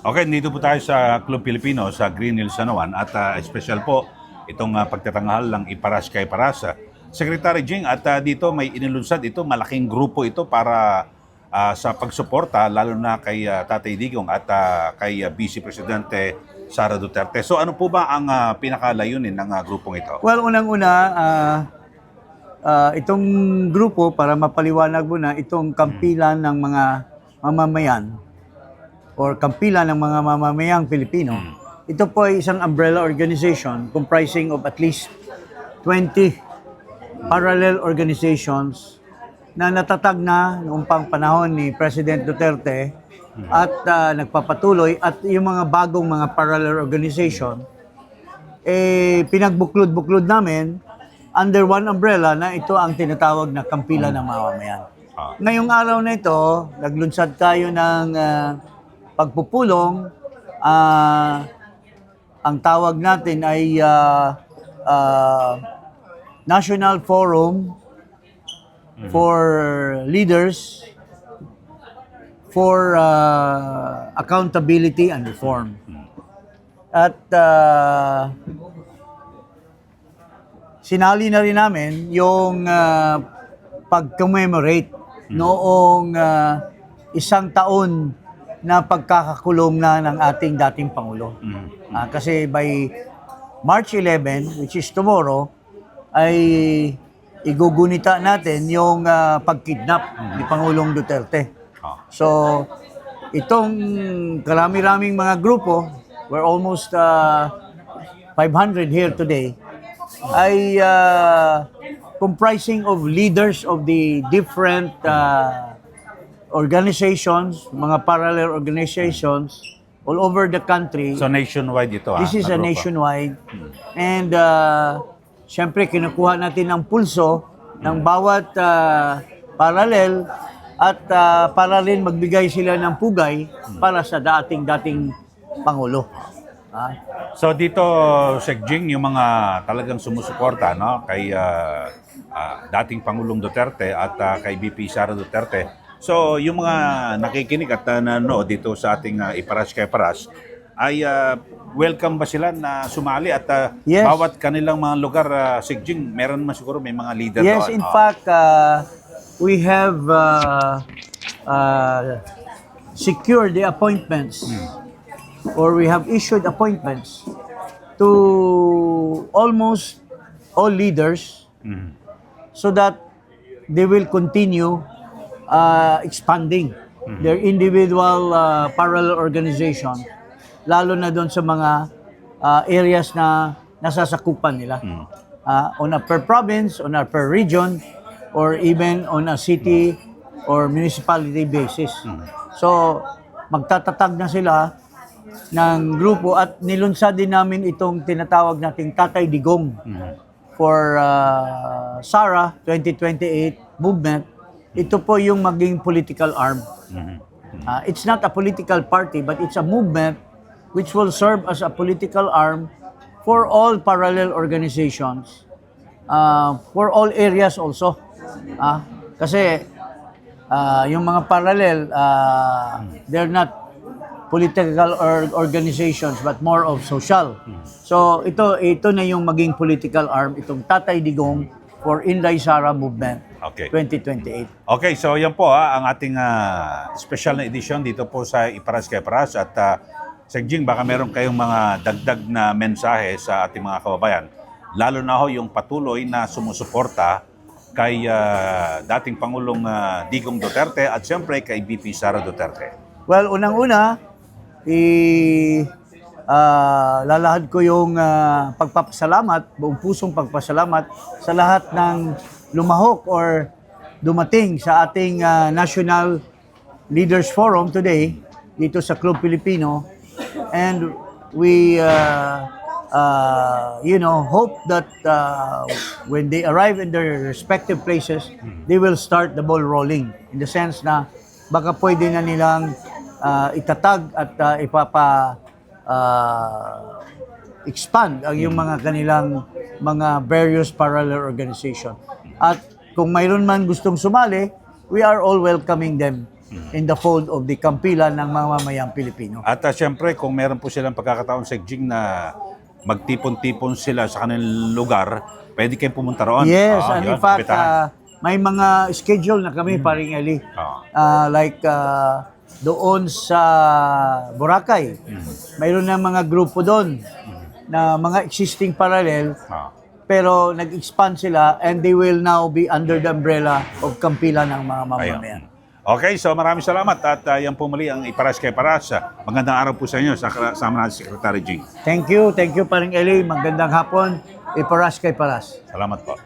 Okay, dito po tayo sa Club Filipino sa Green Hills, San Juan at special po itong pagtatanghal ng Iparas kay Parasa. Secretary Jing, at dito may inilunsad ito, malaking grupo ito para sa pagsuporta lalo na kay Tatay Digong at kay Vice Presidente Sara Duterte. So ano po ba ang pinakalayunin ng grupong ito? Well, unang-una, itong grupo, para mapaliwanag mo na, itong kampilan ng mga mamamayan or kampilan ng mga mamamayang Pilipino, ito po ay isang umbrella organization comprising of at least 20 parallel organizations na natatag na noong pang panahon ni President Duterte at nagpapatuloy, at yung mga bagong mga parallel organization pinagbuklod-buklod namin under one umbrella na ito ang tinatawag na kampilan ng mamamayan. Ngayong araw na ito, naglunsad tayo ng pagpupulong. Ang tawag natin ay National Forum for Leaders for Accountability and Reform. At sinali na rin namin yung pag-commemorate noong 1 taon na pagkakakulong na ng ating dating Pangulo. Kasi by March 11, which is tomorrow, ay igugunita natin yung pagkidnap ni Pangulong Duterte. So, itong karami-raming mga grupo, we're almost 500 here today, ay comprising of leaders of the different organizations, mga parallel organizations all over the country. So nationwide ito. This is a nationwide. And syempre, kinukuha natin ang pulso ng bawat parallel at para rin magbigay sila ng pugay para sa dating Pangulo. So dito, Sec Jing, yung mga talagang sumusuporta kay dating Pangulong Duterte at kay VP Sara Duterte. So yung mga nakikinig at nanonood dito sa ating Iparas kay Paras, ay welcome ba sila na sumali at Yes. bawat kanilang mga lugar, Sec Jing, meron man siguro may mga leader Yes, doon. in fact, we have secured the appointments, or we have issued appointments to almost all leaders so that they will continue expanding their individual parallel organization, lalo na doon sa mga areas na nasasakupan nila. On a per province, on a per region, or even on a city or municipality basis. So, magtatatag na sila ng grupo, at nilunsad din namin itong tinatawag nating Tatay Digong for Sara 2028 movement. Ito po yung maging political arm. It's not a political party, but it's a movement which will serve as a political arm for all parallel organizations, for all areas also. Kasi yung mga parallel, they're not political organizations but more of social. So ito na yung maging political arm, itong Tatay Digong for Inday Sara Movement. Okay. 2028. Okay, so yan po ang ating special na edition dito po sa Iparas kay Paras. At Sec Jing, baka meron kayong mga dagdag na mensahe sa ating mga kababayan, lalo na yung patuloy na sumusuporta kay dating Pangulong Digong Duterte at siyempre kay VP Sara Duterte. Well, unang-una, lalahad ko yung pagpapasalamat, buong pusong pagpasalamat sa lahat ng lumahok or dumating sa ating National Leaders Forum today dito sa Club Filipino. And we hope that when they arrive in their respective places, they will start the ball rolling, in the sense na baka pwede na nilang itatag at expand ang yung mga kanilang mga various parallel organization. At kung mayroon man gustong sumali, we are all welcoming them in the fold of the kampilan ng mga mamayang Pilipino. At siyempre, kung meron po silang pagkakataon sa Jing na magtipon-tipon sila sa kanilang lugar, pwede kayong pumunta roon. Yes, and yun, in fact, imbitahan. may mga schedule na kami, paring Eli. Like, doon sa Boracay, mayroon na mga grupo doon na mga existing parallel, pero nag-expand sila and they will now be under the umbrella of kampilan ng mga mamamayan. Okay, so maraming salamat at yan po muli ang Iparas kay Paras. Magandang araw po sa inyo sa kasama natin si Secretary Jing. Thank you, paring Eli. Magandang hapon. Iparas kay Paras. Salamat po.